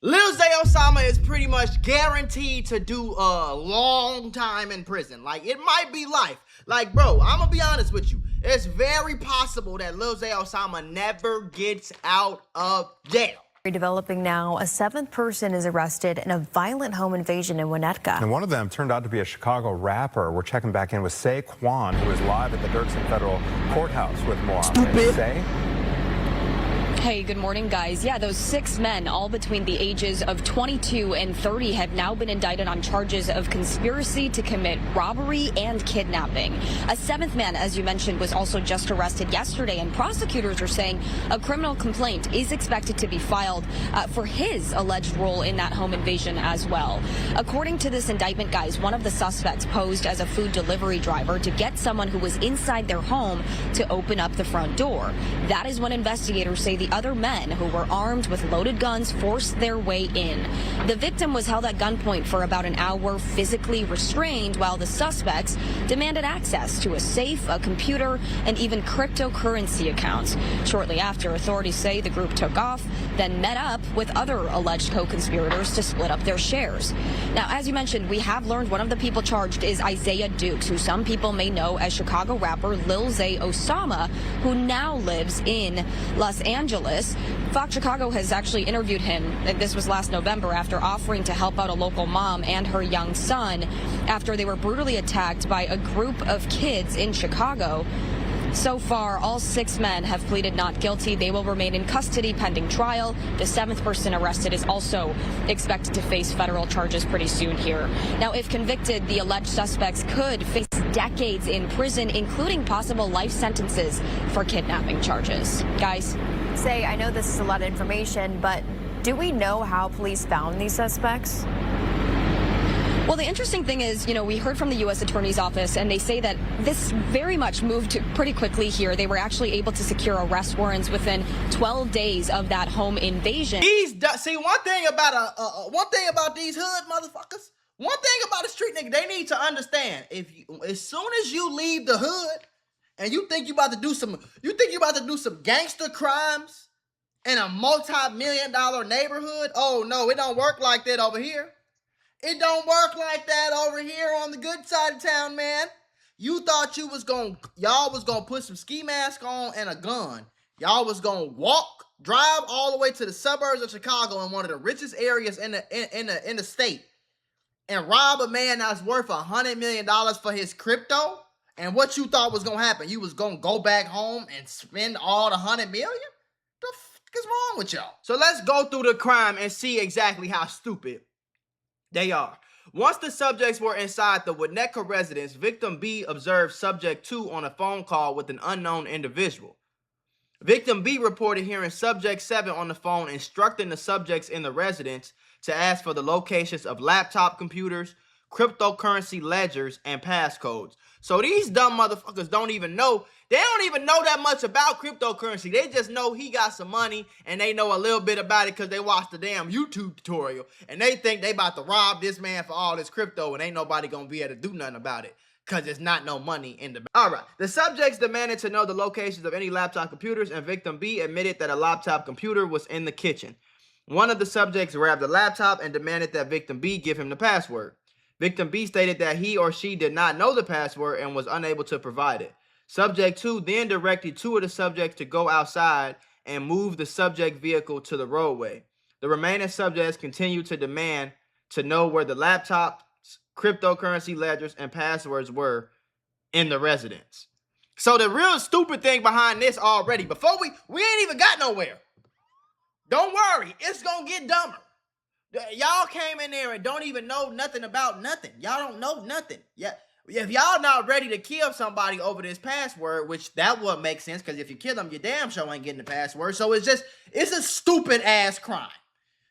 Lil Zay Osama is pretty much guaranteed to do a long time in prison. Like, it might be life. Like, bro, I'm gonna be honest with you. It's very possible that Lil Zay Osama never gets out of jail. Developing now, a seventh person is arrested in a violent home invasion in Winnetka. And one of them turned out to be a Chicago rapper. We're checking back in with Saquon, who is live at the Dirksen Federal Courthouse with more on this. Say? Hey, good morning, guys. Yeah, those 6 men, all between the ages of 22 and 30, have now been indicted on charges of conspiracy to commit robbery and kidnapping. A 7th man, as you mentioned, was also just arrested yesterday, and prosecutors are saying a criminal complaint is expected to be filed for his alleged role in that home invasion as well. According to this indictment, guys, one of the suspects posed as a food delivery driver to get someone who was inside their home to open up the front door. That is when investigators say the other men who were armed with loaded guns forced their way in. The victim was held at gunpoint for about an hour, physically restrained, while the suspects demanded access to a safe, a computer, and even cryptocurrency accounts. Shortly after, authorities say the group took off, then met up with other alleged co-conspirators to split up their shares. Now, as you mentioned, we have learned one of the people charged is Isaiah Dukes, who some people may know as Chicago rapper Lil Zay Osama, who now lives in Los Angeles. Fox Chicago has actually interviewed him, and this was last November, after offering to help out a local mom and her young son after they were brutally attacked by a group of kids in Chicago. So far, all 6 men have pleaded not guilty. They will remain in custody pending trial. The 7th person arrested is also expected to face federal charges pretty soon here. Now, if convicted, the alleged suspects could face decades in prison, including possible life sentences for kidnapping charges. Guys? Say, I know this is a lot of information, but do we know how police found these suspects? Well, the interesting thing is, we heard from the U.S. Attorney's Office, and they say that this very much moved pretty quickly here. They were actually able to secure arrest warrants within 12 days of that home invasion. See, one thing about these hood motherfuckers, one thing about the street nigga, they need to understand, as soon as you leave the hood and you think you about to do some gangster crimes in a multi-million-dollar neighborhood, oh no, it don't work like that over here. It don't work like that over here on the good side of town, man. You thought y'all was gonna put some ski mask on and a gun. Y'all was gonna drive all the way to the suburbs of Chicago in one of the richest areas in the state and rob a man that's worth $100 million for his crypto. And what you thought was gonna happen? You was gonna go back home and spend all the $100 million? The fuck is wrong with y'all? So let's go through the crime and see exactly how stupid they are. Once the subjects were inside the Winnetka residence, victim B observed subject 2 on a phone call with an unknown individual. Victim B reported hearing subject 7 on the phone instructing the subjects in the residence to ask for the locations of laptop computers, cryptocurrency ledgers, and passcodes. So these dumb motherfuckers don't even know that much about cryptocurrency. They just know he got some money, and they know a little bit about it because they watched the damn YouTube tutorial, and they think they about to rob this man for all this crypto, and ain't nobody gonna be able to do nothing about it because there's not no money in the bank. All right, the subjects demanded to know the locations of any laptop computers, and victim B admitted that a laptop computer was in the kitchen. One of the subjects grabbed the laptop and demanded that victim B give him the password. Victim B stated that he or she did not know the password and was unable to provide it. Subject 2 then directed 2 of the subjects to go outside and move the subject vehicle to the roadway. The remaining subjects continued to demand to know where the laptops, cryptocurrency ledgers, and passwords were in the residence. So the real stupid thing behind this already, before we ain't even got nowhere. Don't worry, it's gonna get dumber. Y'all came in there and don't even know nothing about nothing. Y'all don't know nothing. Yeah, if y'all not ready to kill somebody over this password, which that would make sense, because if you kill them, you damn sure ain't getting the password. So it's a stupid ass crime.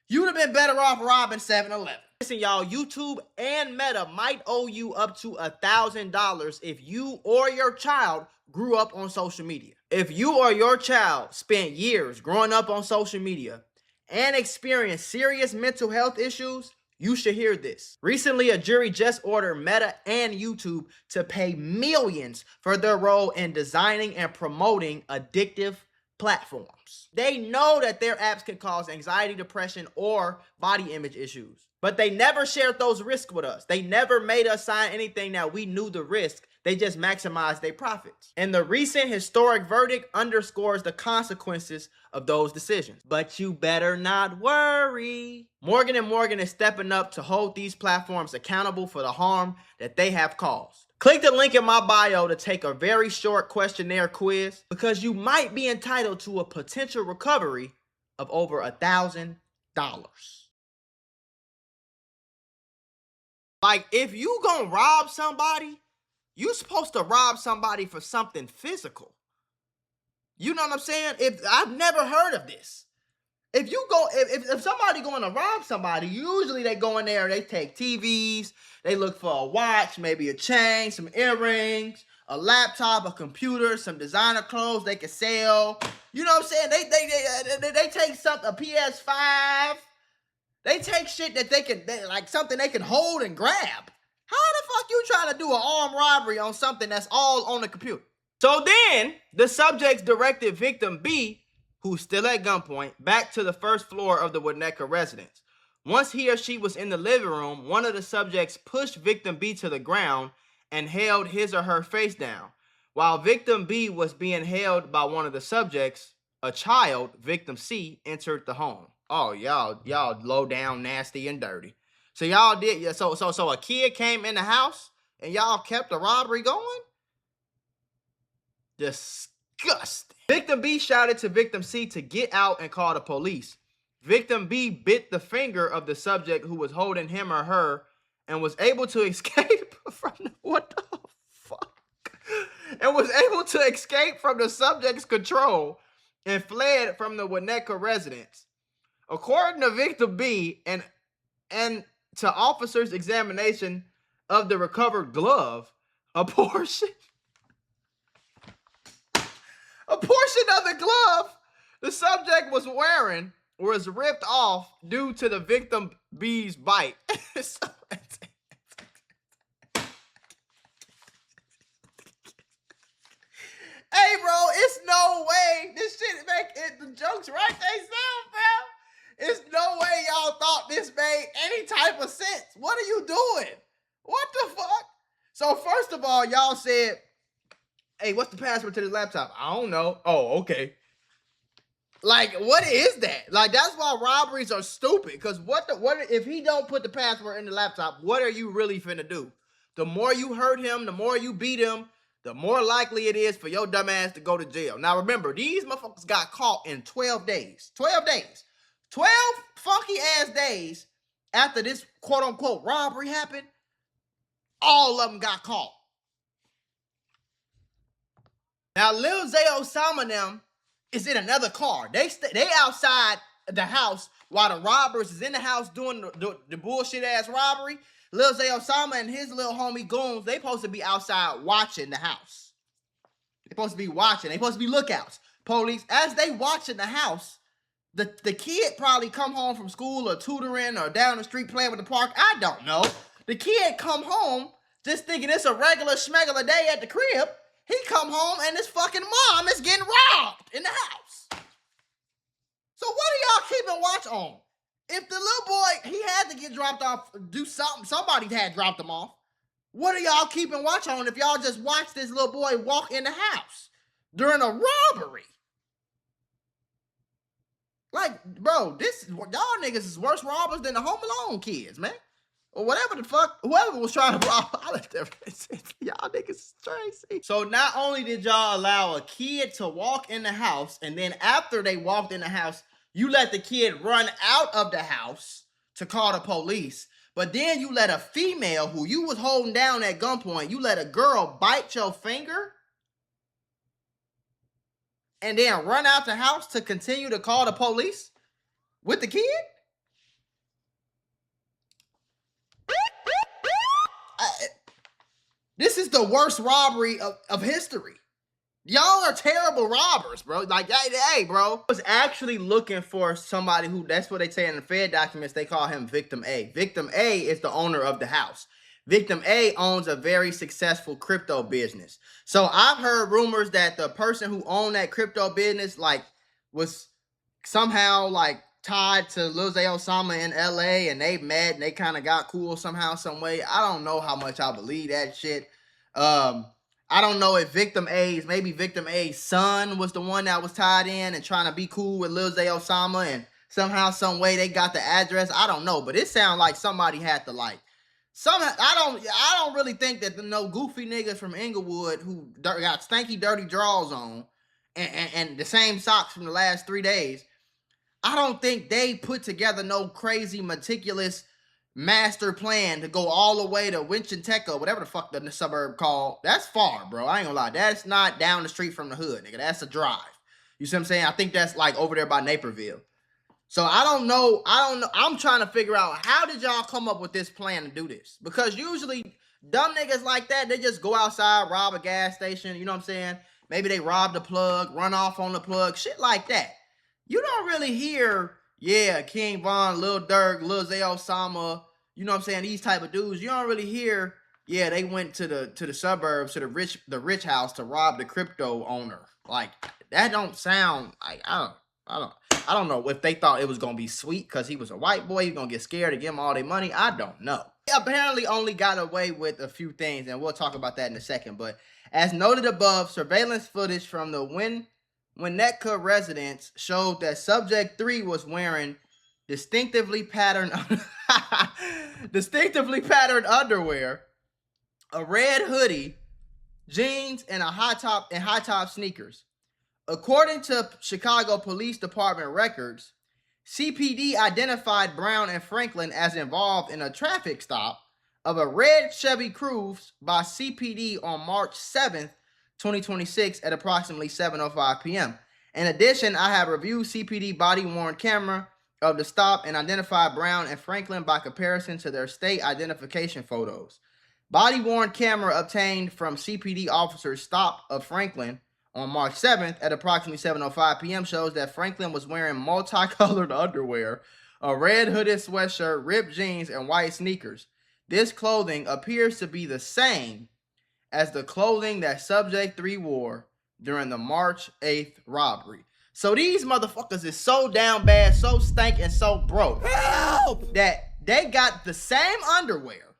You'd have been better off robbing 7-Eleven. Listen, y'all, YouTube and Meta might owe you up to $1,000 if you or your child grew up on social media. If you or your child spent years growing up on social media and experience serious mental health issues, you should hear this. Recently, a jury just ordered Meta and YouTube to pay millions for their role in designing and promoting addictive platforms. apps. They know that their apps can cause anxiety, depression, or body image issues. But they never shared those risks with us. They never made us sign anything that we knew the risk. They just maximized their profits. And the recent historic verdict underscores the consequences of those decisions. But you better not worry. Morgan & Morgan is stepping up to hold these platforms accountable for the harm that they have caused. Click the link in my bio to take a very short questionnaire quiz because you might be entitled to a potential recovery of over $1,000. Like, if you gonna rob somebody, you supposed to rob somebody for something physical. You know what I'm saying? I've never heard of this. If somebody going to rob somebody, usually they go in there, they take TVs, they look for a watch, maybe a chain, some earrings, a laptop, a computer, some designer clothes they can sell. You know what I'm saying? They take something, a PS5. They take shit that like something they can hold and grab. How the fuck you trying to do an armed robbery on something that's all on the computer? So then the subjects directed victim B, who's still at gunpoint, back to the first floor of the Winnetka residence. Once he or she was in the living room, one of the subjects pushed victim B to the ground and held his or her face down. While victim B was being held by one of the subjects, a child, victim C, entered the home. Oh, y'all low down, nasty, and dirty. So y'all did, so a kid came in the house and y'all kept the robbery going? Disgusting. Victim B shouted to victim C to get out and call the police. Victim B bit the finger of the subject who was holding him or her and was able to escape from what the fuck? And was able to escape from the subject's control and fled from the Winnetka residence. According to victim B and to officers' examination of the recovered glove, a portion of the glove the subject was wearing was ripped off due to the victim B's bite. Hey, bro, it's no way this shit make it. The jokes right themselves, bro. It's no way y'all thought this made any type of sense. What are you doing? What the fuck? So first of all, y'all said, hey, what's the password to this laptop? I don't know. Oh, okay. Like, what is that? Like, that's why robberies are stupid. Because what if he don't put the password in the laptop, what are you really finna do? The more you hurt him, the more you beat him, the more likely it is for your dumb ass to go to jail. Now, remember, these motherfuckers got caught in 12 days. 12 days. 12 funky-ass days after this quote-unquote robbery happened, all of them got caught. Now, Lil Zay Osama and them is in another car. They outside the house while the robbers is in the house doing the bullshit-ass robbery. Lil Zay Osama and his little homie goons, they supposed to be outside watching the house. They supposed to be watching. They supposed to be lookouts. Police, as they watching the house, the kid probably come home from school or tutoring or down the street playing with the park. I don't know. The kid come home just thinking it's a regular schmegular day at the crib. He come home and his fucking mom is getting robbed in the house. So what are y'all keeping watch on? If the little boy, he had to get dropped off, do something, somebody had dropped him off. What are y'all keeping watch on if y'all just watch this little boy walk in the house during a robbery? Like, bro, y'all niggas is worse robbers than the Home Alone kids, man. Or whatever the fuck, whoever was trying to rob, y'all niggas is crazy. So not only did y'all allow a kid to walk in the house, and then after they walked in the house, you let the kid run out of the house to call the police, but then you let a female who you was holding down at gunpoint, you let a girl bite your finger and then run out the house to continue to call the police with the kid? This is the worst robbery of history. Y'all are terrible robbers, bro. Like, hey, bro. I was actually looking for somebody who, that's what they say in the Fed documents, they call him Victim A. Victim A is the owner of the house. Victim A owns a very successful crypto business. So I've heard rumors that the person who owned that crypto business, like was somehow like tied to Lil Zay Osama in LA, and they met and they kind of got cool somehow, some way. I don't know how much I believe that shit. I don't know if maybe Victim A's son was the one that was tied in and trying to be cool with Lil Zay Osama, and somehow, some way they got the address. I don't know, but it sounds like somebody had to like. I don't really think that no goofy niggas from Inglewood who got stanky, dirty drawers on and the same socks from the last 3 days. I don't think they put together no crazy, meticulous master plan to go all the way to Winchesteca, whatever the fuck the suburb called. That's far, bro. I ain't gonna lie. That's not down the street from the hood, nigga. That's a drive. You see what I'm saying? I think that's like over there by Naperville. So I don't know. I'm trying to figure out, how did y'all come up with this plan to do this? Because usually dumb niggas like that, they just go outside, rob a gas station. You know what I'm saying? Maybe they rob the plug, run off on the plug, shit like that. You don't really hear, yeah, King Von, Lil Durk, Lil Zay Osama, you know what I'm saying, these type of dudes. You don't really hear, yeah, they went to the suburbs, to the rich house to rob the crypto owner. Like, that don't sound like, I don't know if they thought it was gonna be sweet because he was a white boy, he's gonna get scared to give him all their money. I don't know. He apparently only got away with a few things, and we'll talk about that in a second. But as noted above, surveillance footage from the Winnetka residence showed that subject 3 was wearing distinctively patterned underwear, a red hoodie, jeans, and high top sneakers. According to Chicago Police Department records, CPD identified Brown and Franklin as involved in a traffic stop of a red Chevy Cruze by CPD on March 7th, 2026 at approximately 7:05 p.m. In addition, I have reviewed CPD body-worn camera of the stop and identified Brown and Franklin by comparison to their state identification photos. Body-worn camera obtained from CPD officers' stop of Franklin on March 7th at approximately 7:05 p.m. shows that Franklin was wearing multicolored underwear, a red hooded sweatshirt, ripped jeans, and white sneakers. This clothing appears to be the same as the clothing that Subject 3 wore during the March 8th robbery. So these motherfuckers is so down bad, so stank, and so broke that they got the same underwear,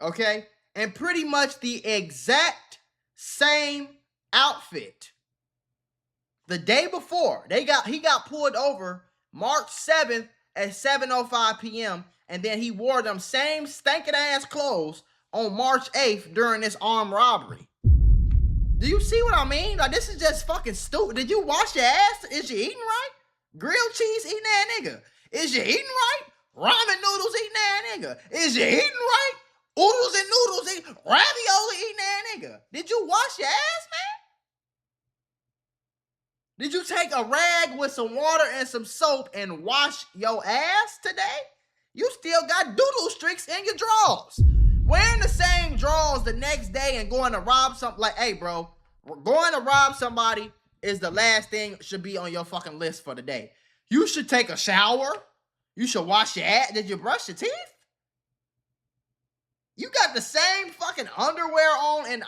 okay, and pretty much the exact same outfit. The day before, he got pulled over March 7th at 7:05 p.m. and then he wore them same stinking ass clothes on March 8th during this armed robbery. Do you see what I mean? Like, this is just fucking stupid. Did you wash your ass? Is you eating right? Grilled cheese eating that nigga. Is you eating right? Ramen noodles eating that nigga. Is you eating right? Oodles and noodles eating, ravioli eating that nigga. Did you wash your ass, man? Did you take a rag with some water and some soap and wash your ass today? You still got doodle streaks in your drawers. Wearing the same drawers the next day and going to rob something, like, hey, bro, going to rob somebody is the last thing should be on your fucking list for the day. You should take a shower. You should wash your ass. Did you brush your teeth? You got the same fucking underwear on, and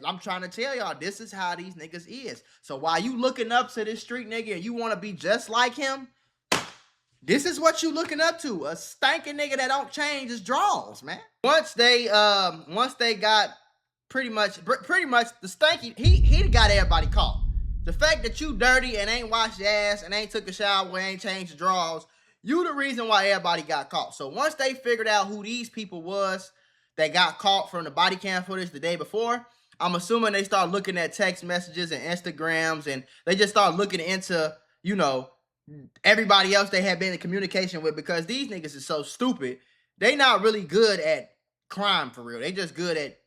I'm trying to tell y'all, this is how these niggas is. So while you looking up to this street nigga and you want to be just like him, this is what you looking up to. A stinking nigga that don't change his drawers, man. Once they got pretty much the stanky, he got everybody caught. The fact that you dirty and ain't washed your ass and ain't took a shower, ain't changed your drawers, you the reason why everybody got caught. So once they figured out who these people was that got caught from the body cam footage the day before, I'm assuming they start looking at text messages and Instagrams, and they just start looking into, you know, everybody else they had been in communication with, because these niggas is so stupid. They not really good at crime for real. They just good at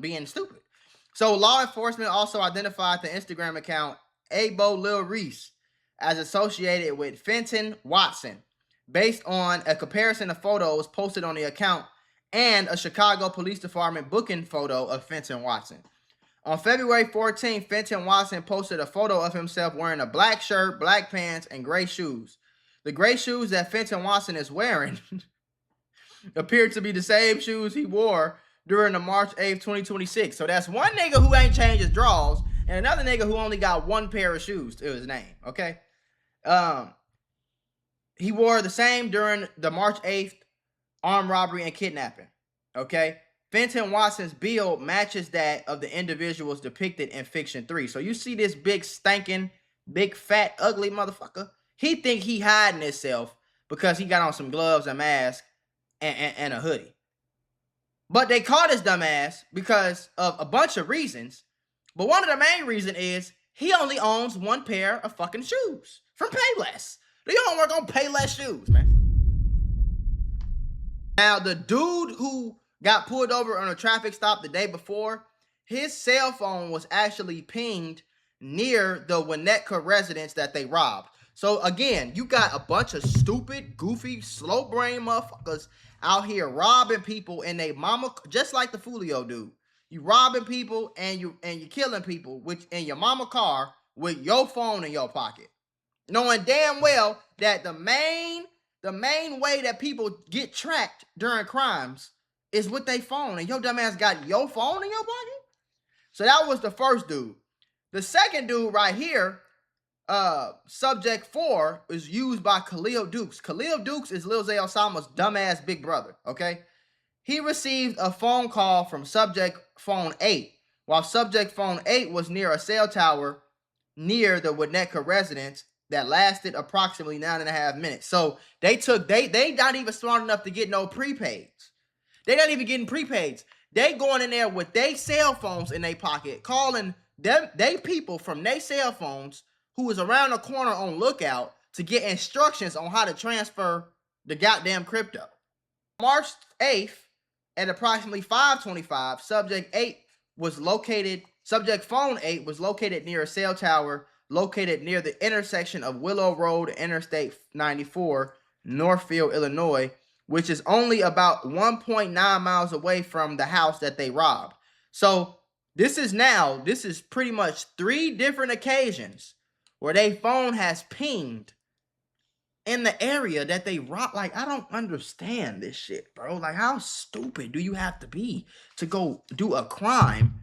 being stupid. So law enforcement also identified the Instagram account Abo Lil Reese as associated with Fenton Watson based on a comparison of photos posted on the account and a Chicago Police Department booking photo of Fenton Watson. On February 14th, Fenton Watson posted a photo of himself wearing a black shirt, black pants, and gray shoes. The gray shoes that Fenton Watson is wearing appeared to be the same shoes he wore during the March 8th, 2026. So that's one nigga who ain't changed his drawers and another nigga who only got one pair of shoes to his name, okay? He wore the same during the March 8th armed robbery and kidnapping. Okay. Fenton Watson's build matches that of the individuals depicted in Fiction 3. So you see this big stinking, big fat, ugly motherfucker. He think he hiding himself because he got on some gloves, a mask, and a hoodie. But they caught his dumb ass because of a bunch of reasons. But one of the main reasons is he only owns one pair of fucking shoes from Payless. They don't work on Payless shoes, man. Now, the dude who got pulled over on a traffic stop the day before, his cell phone was actually pinged near the Winnetka residence that they robbed. So again, you got a bunch of stupid, goofy, slow brain motherfuckers out here robbing people and they mama, just like the Fulio dude. You robbing people and you killing people in your mama car with your phone in your pocket, knowing damn well that the main way that people get tracked during crimes is with their phone, and your dumb ass got your phone in your pocket. So that was the first dude. The second dude right here, subject 4, is used by Khalil Dukes. Khalil Dukes is Lil Zay Osama's dumbass big brother, okay? He received a phone call from subject phone 8, while subject phone 8 was near a cell tower near the Winnetka residence that lasted approximately 9.5 minutes. So they not even smart enough to get no prepaids. They not even getting prepaids. They going in there with their cell phones in their pocket, calling they people from their cell phones who is around the corner on lookout to get instructions on how to transfer the goddamn crypto. March 8th at approximately 5:25, subject phone 8 was located near a cell tower located near the intersection of Willow Road and Interstate 94, Northfield, Illinois, which is only about 1.9 miles away from the house that they robbed. So this is pretty much 3 different occasions where their phone has pinged in the area that they robbed. Like, I don't understand this shit, bro. Like, how stupid do you have to be to go do a crime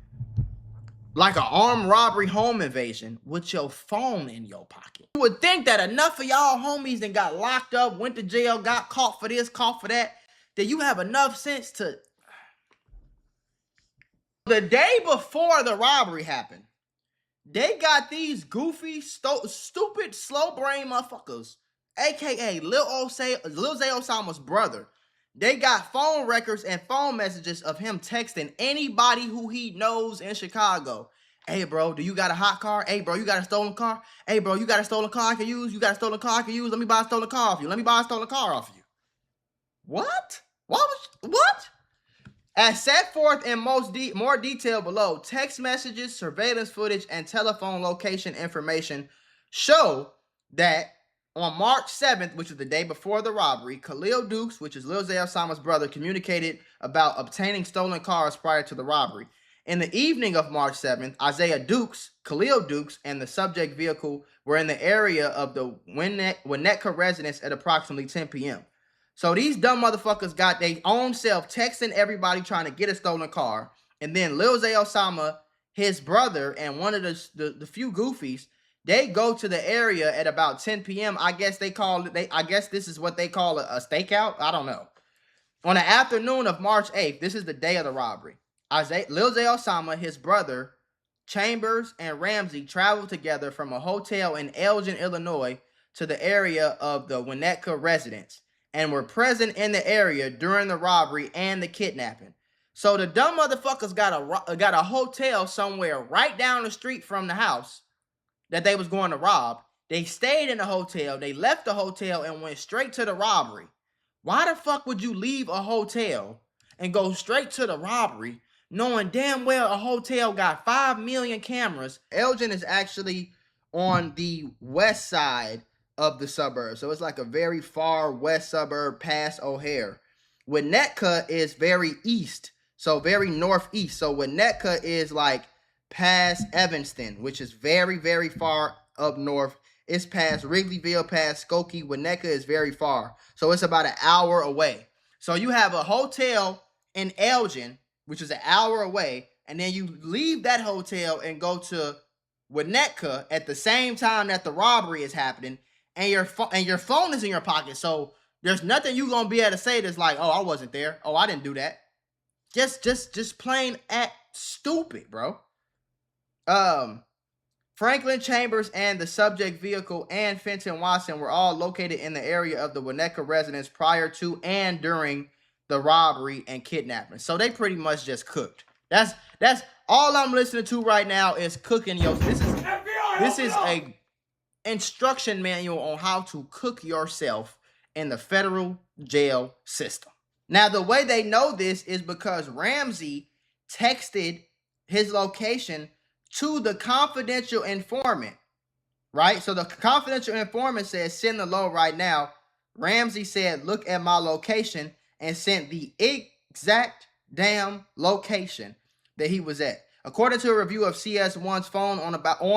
like an armed robbery home invasion with your phone in your pocket? You would think that enough of y'all homies that got locked up, went to jail, got caught for this, caught for that you have enough sense to... The day before the robbery happened, they got these goofy, stupid, slow brain motherfuckers, aka Lil Zay Osama's brother. They got phone records and phone messages of him texting anybody who he knows in Chicago. Hey, bro, do you got a hot car? Hey, bro, you got a stolen car? Hey, bro, you got a stolen car I can use? You got a stolen car I can use? Let me buy a stolen car off you. Let me buy a stolen car off you. What? What? As set forth in more detail below, text messages, surveillance footage, and telephone location information show that on March 7th, which is the day before the robbery, Khalil Dukes, which is Lil Zay Osama's brother, communicated about obtaining stolen cars prior to the robbery. In the evening of March 7th, Isaiah Dukes, Khalil Dukes, and the subject vehicle were in the area of the Winnetka residence at approximately 10 p.m. So these dumb motherfuckers got their own self texting everybody trying to get a stolen car. And then Lil Zay Osama, his brother, and one of the few goofies, they go to the area at about 10 p.m. I guess this is what they call a stakeout. I don't know. On the afternoon of March 8th, this is the day of the robbery, Lil Zay Osama, his brother, Chambers, and Ramsey traveled together from a hotel in Elgin, Illinois, to the area of the Winnetka residence and were present in the area during the robbery and the kidnapping. So the dumb motherfuckers got a hotel somewhere right down the street from the house that they was going to rob. They stayed in the hotel, they left the hotel and went straight to the robbery. Why the fuck would you leave a hotel and go straight to the robbery knowing damn well a hotel got 5 million cameras? Elgin is actually on the west side of the suburb. So it's like a very far west suburb past O'Hare. Winnetka is very east, so very northeast. So Winnetka is like past Evanston, which is very, very far up north. It's past Wrigleyville, past Skokie. Winnetka is very far. So it's about an hour away. So you have a hotel in Elgin, which is an hour away, and then you leave that hotel and go to Winnetka at the same time that the robbery is happening, and your phone is in your pocket. So there's nothing you gonna be able to say that's like, oh, I wasn't there. Oh, I didn't do that. Just plain act stupid, bro. Franklin Chambers and the subject vehicle and Fenton Watson were all located in the area of the Winnetka residence prior to and during the robbery and kidnapping. So they pretty much just cooked. That's all I'm listening to right now is cooking yo. This is a instruction manual on how to cook yourself in the federal jail system. Now, the way they know this is because Ramsey texted his location to the confidential informant, right? So the confidential informant says, send the load right now. Ramsey said, look at my location, and sent the exact damn location that he was at. According to a review of CS1's phone on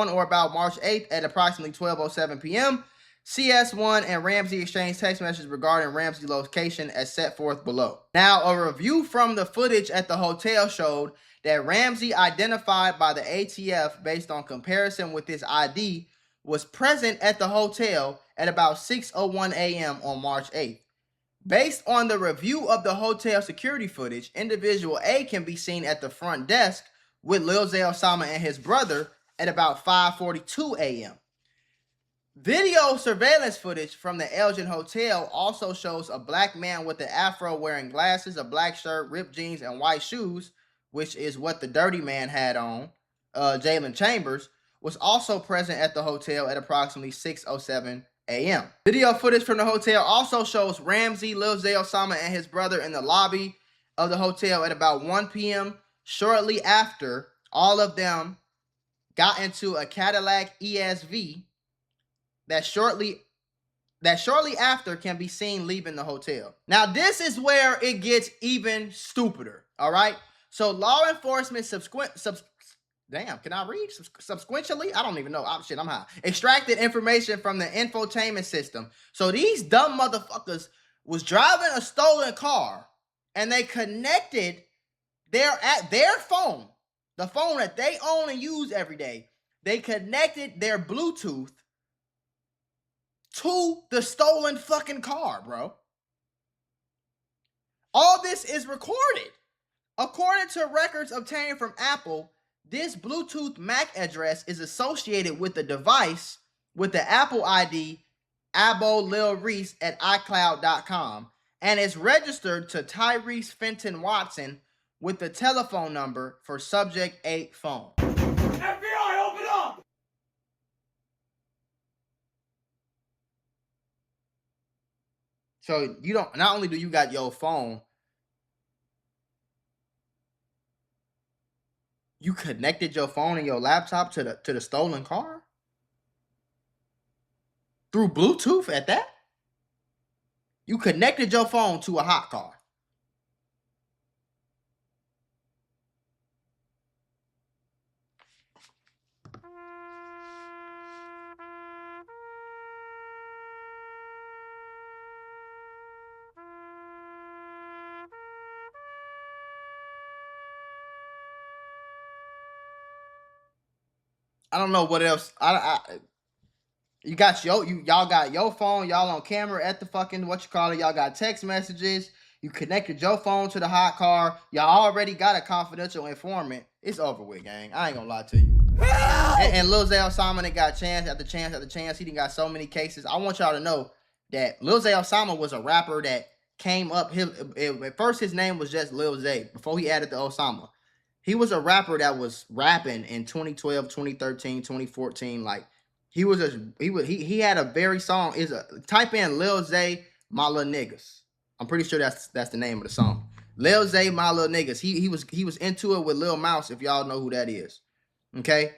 or about March 8th at approximately 12:07 p.m., CS1 and Ramsey exchanged text messages regarding Ramsey's location as set forth below. Now, a review from the footage at the hotel showed that Ramsey, identified by the ATF based on comparison with his ID, was present at the hotel at about 6:01 a.m. on March 8th. Based on the review of the hotel security footage, individual A can be seen at the front desk with Lil Zay Osama and his brother at about 5:42 a.m. Video surveillance footage from the Elgin Hotel also shows a black man with an afro wearing glasses, a black shirt, ripped jeans, and white shoes, which is what the dirty man had on. Jalen Chambers was also present at the hotel at approximately 6:07 a.m. Video footage from the hotel also shows Ramsey, Lil Zay Osama, and his brother in the lobby of the hotel at about 1 p.m. Shortly after, all of them got into a Cadillac ESV that shortly after can be seen leaving the hotel. Now, this is where it gets even stupider, all right? So law enforcement subsequently, I don't even know. I'm high. Extracted information from the infotainment system. So these dumb motherfuckers was driving a stolen car, and they connected their phone, the phone that they own and use every day. They connected their Bluetooth to the stolen fucking car, bro. All this is recorded. According to records obtained from Apple, this Bluetooth MAC address is associated with the device with the Apple ID abolilreese at iCloud.com and is registered to Tyrese Fenton Watson with the telephone number for subject 8 phone. FBI, open up! So you don't, not only do you got your phone, you connected your phone and your laptop to the stolen car? Through Bluetooth at that? You connected your phone to a hot car. I don't know what else. Y'all got your phone. Y'all on camera at the fucking Y'all got text messages. You connected your phone to the hot car. Y'all already got a confidential informant. It's over with, gang. I ain't gonna lie to you. And Lil Zay Osama, they got chance after chance after chance. He done got so many cases. I want y'all to know that Lil Zay Osama was a rapper that came up. At first, his name was just Lil Zay before he added the Osama. He was a rapper that was rapping in 2012, 2013, 2014. Like he had a very song. Type in Lil Zay, My Little Niggas. I'm pretty sure that's the name of the song. Lil Zay, My Little Niggas. He was into it with Lil Mouse, if y'all know who that is. Okay.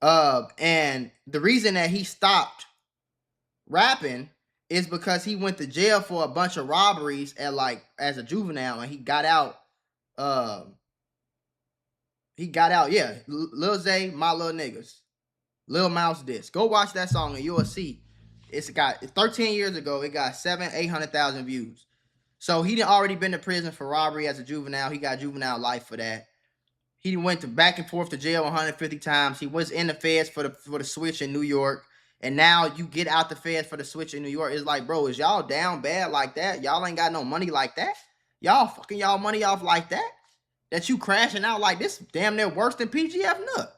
And the reason that he stopped rapping is because he went to jail for a bunch of robberies as a juvenile, and he got out. Yeah. Lil Zay, My Little Niggas. Lil Mouse disc. Go watch that song and you'll see. It's 13 years ago. It got 800,000 views. So he already been to prison for robbery as a juvenile. He got juvenile life for that. He went back and forth to jail 150 times. He was in the feds for the switch in New York. and now you get out the feds for the switch in New York. It's like, bro, is y'all down bad like that? Y'all ain't got no money like that? Y'all fucking y'all money off like that? That you crashing out like this damn near worse than PGF Nut.